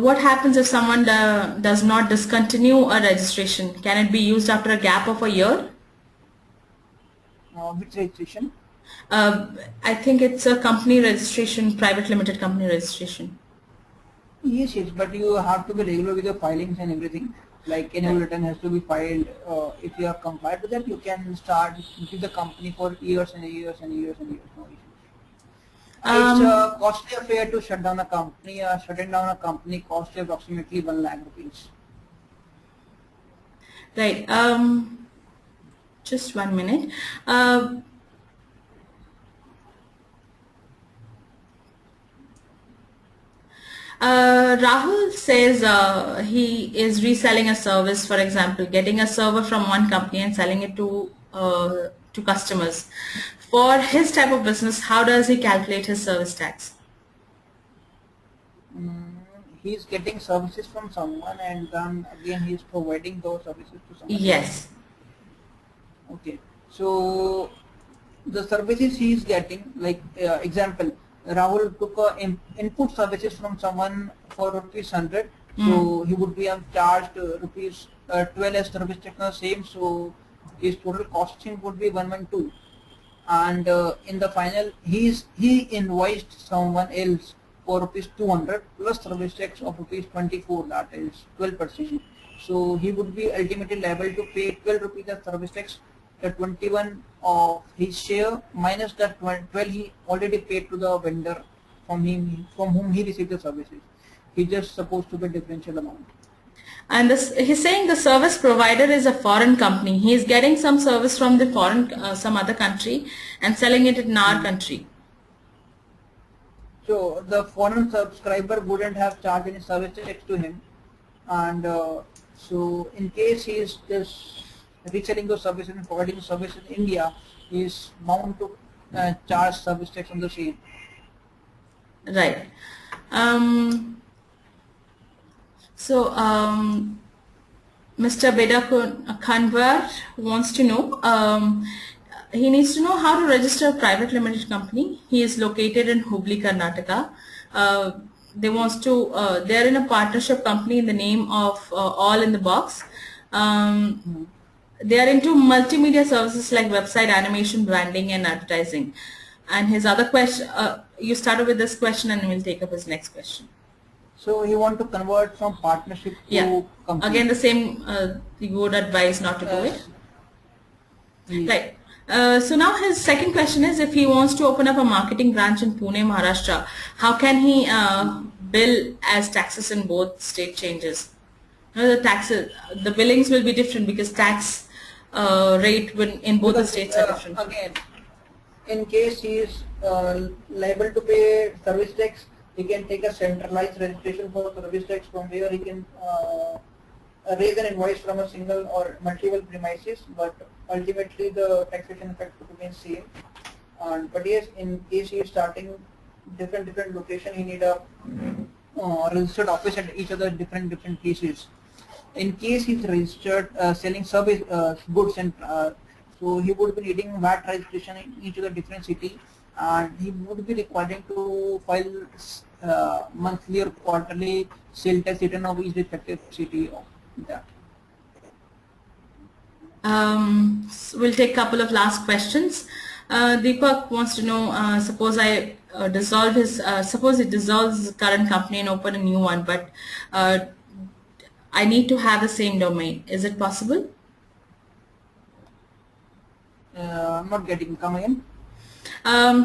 What happens if someone does not discontinue a registration? Can it be used after a gap of a year? Which registration? I think it's a company registration, private limited company registration. Yes, but you have to be regular with your filings and everything. Like annual return has to be filed. If you are compliant with that, you can start with the company for years and years and years and years. No issues. It's a costly affair to shut down a company. Shutting down a company costs you approximately 1 lakh rupees. Right. Just 1 minute. Rahul says he is reselling a service, for example, getting a server from one company and selling it to customers. For his type of business, how does he calculate his service tax? He's getting services from someone and then again he's providing those services to someone. Yes. Okay. So the services he is getting, like example, Rahul took input services from someone for rupees 100, so he would be charged rupees 12 as service tax on the same, so his total costing would be 112, and in the final he invoiced someone else for rupees 200 plus service tax of rupees 24, that is 12%. So he would be ultimately liable to pay 12 rupees as service tax, the 21 of his share minus the 12 he already paid to the vendor from whom he received the services. He just supposed to pay differential amount. And he's saying the service provider is a foreign company. He is getting some service from the some other country and selling it in our country. So the foreign subscriber wouldn't have charged any service tax to him, and so in case he is just reselling those services and providing services in India, he is bound to charge service tax on the same. Right. Mr. Beda Kanwar wants to know, he needs to know how to register a private limited company. He is located in Hubli, Karnataka. They're in a partnership company in the name of All in the Box. They are into multimedia services like website animation, branding, and advertising. And his other question, you started with this question and we'll take up his next question. So you want to convert from partnership to company. Again, the same, you would advise not to do it. Yes. Right. So now his second question is, if he wants to open up a marketing branch in Pune, Maharashtra, how can he bill as taxes in both state changes? The billings will be different because tax rate in both the states are different. Again, in case he is liable to pay service tax, he can take a centralized registration for service tax from where he can raise an invoice from a single or multiple premises, but ultimately the taxation effect would remain same. But yes, in case he is starting different location, he need a registered office at each other different places. In case he's registered selling service goods and so he would be needing VAT registration in each of the different city, and he would be requiring to file monthly or quarterly sale tax return of each respective city of that. We'll take a couple of last questions. Deepak wants to know, suppose he dissolves his current company and open a new one, but I need to have the same domain. Is it possible? I'm not getting, come again.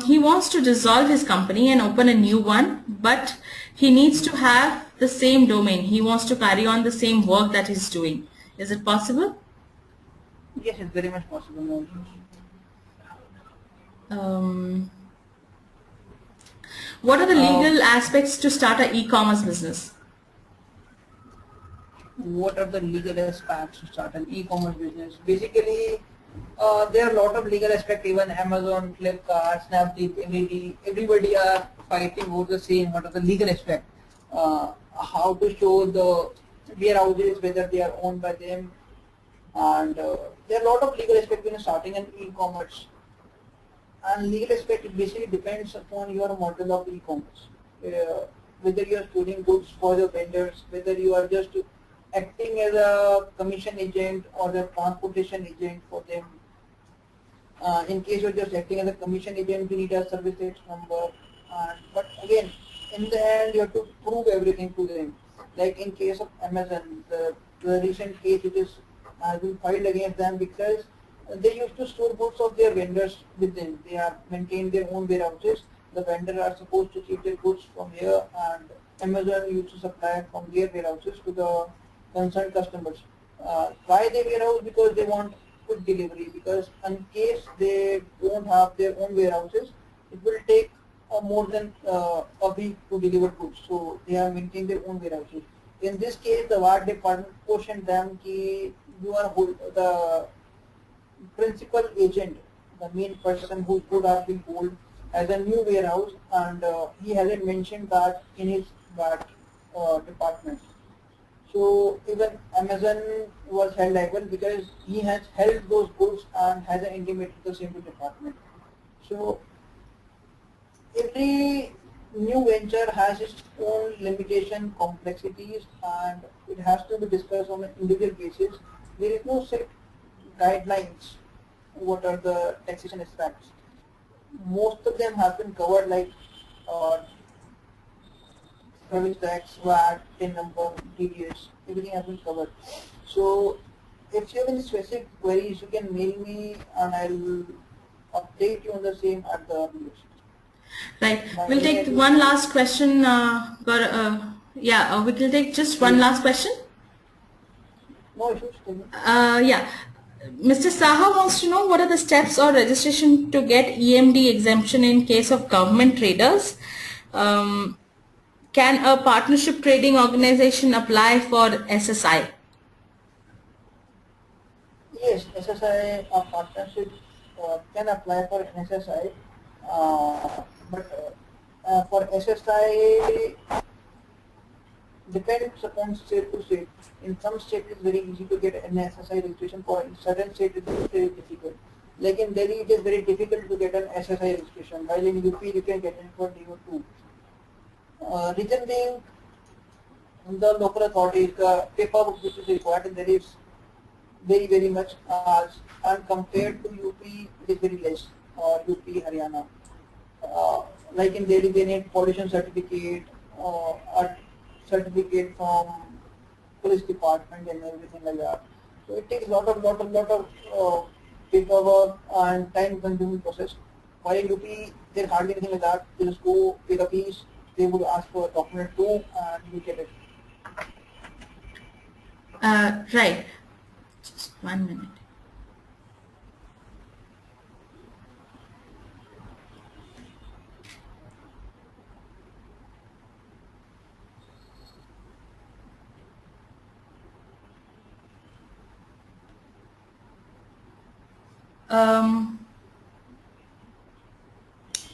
He wants to dissolve his company and open a new one, but he needs to have the same domain. He wants to carry on the same work that he's doing. Is it possible? Yes, it's very much possible. No issues. What are the legal aspects to start an e-commerce business? What are the legal aspects to start an e-commerce business? Basically, there are a lot of legal aspects. Even Amazon, Flipkart, Snapdeal, everybody are fighting over the same. What are the legal aspects? How to show the warehouses, whether they are owned by them, and there are a lot of legal aspects when starting an e-commerce. And legal aspect, it basically depends upon your model of e-commerce. Whether you are storing goods for the vendors, whether you are just acting as a commission agent or a transportation agent for them. In case you're just acting as a commission agent, you need a service tax number. But again, in the end, you have to prove everything to them. Like in case of Amazon, the recent case which has been filed against them because they used to store goods of their vendors with them. They have maintained their own warehouses. The vendors are supposed to keep their goods from here, and Amazon used to supply from their warehouses to the concerned customers. Why they warehouse? Because they want quick delivery. Because in case they don't have their own warehouses, it will take more than a week to deliver goods. So they have maintained their own warehouses. In this case, the VAT department cautioned them that you are the principal agent, the main person who could have been hold as a new warehouse, and he hasn't mentioned that in his VAT department. So even Amazon was held liable because he has held those goods and has intimated the same to department. So every new venture has its own limitation, complexities, and it has to be discussed on an individual basis. There is no set guidelines. What are the taxation aspects? Most of them have been covered, like service tax, VAT, PIN number, DDS, everything has been covered. So if you have any specific queries, you can mail me and I'll update you on the same at the earliest. Right. We'll take one last question. We will take just one last question. No issues. Yeah. Mr. Saha wants to know what are the steps or registration to get EMD exemption in case of government traders. Can a partnership trading organization apply for SSI? Yes, SSI partnership can apply for an SSI, but for SSI depends upon state to state. In some states it's very easy to get an SSI registration, for in certain states it is very difficult. Like in Delhi it is very difficult to get an SSI registration, while in UP you can get it for DO2. Reason being, the local authorities, the paperwork which is required, there is very much, and compared to UP it is very less, or UP, Haryana. Like in Delhi they need pollution certificate, a certificate from police department and everything like that. So it takes lot of paperwork and time consuming process. While in UP there's hardly anything like that. You just go pick a piece, they would ask for a document too, and you get it. Right. Just 1 minute.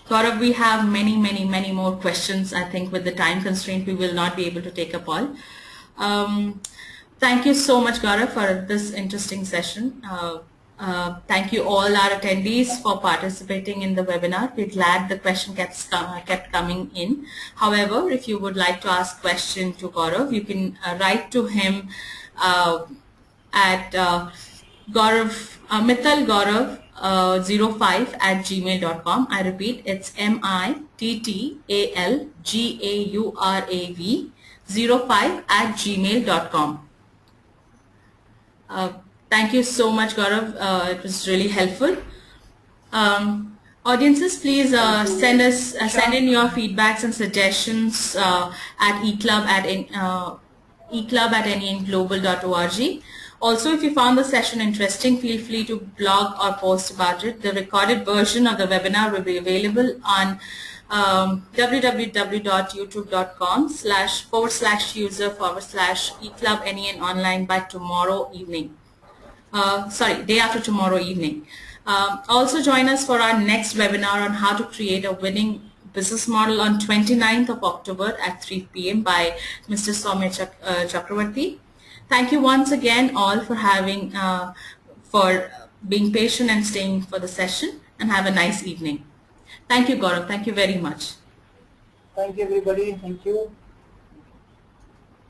Gaurav, we have many more questions. I think with the time constraint, we will not be able to take up all. Thank you so much, Gaurav, for this interesting session. Thank you all our attendees for participating in the webinar. We're glad the question kept coming in. However, if you would like to ask question to Gaurav, you can write to him at Mittal Gaurav 05@gmail.com. I repeat, it's MITTALGAURAV 05@gmail.com. Thank you so much, Gaurav. It was really helpful. Audiences, please send in your feedbacks and suggestions at eclub@nenglobal.org. Also, if you found the session interesting, feel free to blog or post about it. The recorded version of the webinar will be available on www.youtube.com/user/eclub.nen online by tomorrow evening. Day after tomorrow evening. Also join us for our next webinar on how to create a winning business model on 29th of October at 3 p.m. by Mr. Soumya Chakravarti. Thank you once again all for being patient and staying for the session, and have a nice evening. Thank you, Gaurav. Thank you very much. Thank you, everybody. Thank you.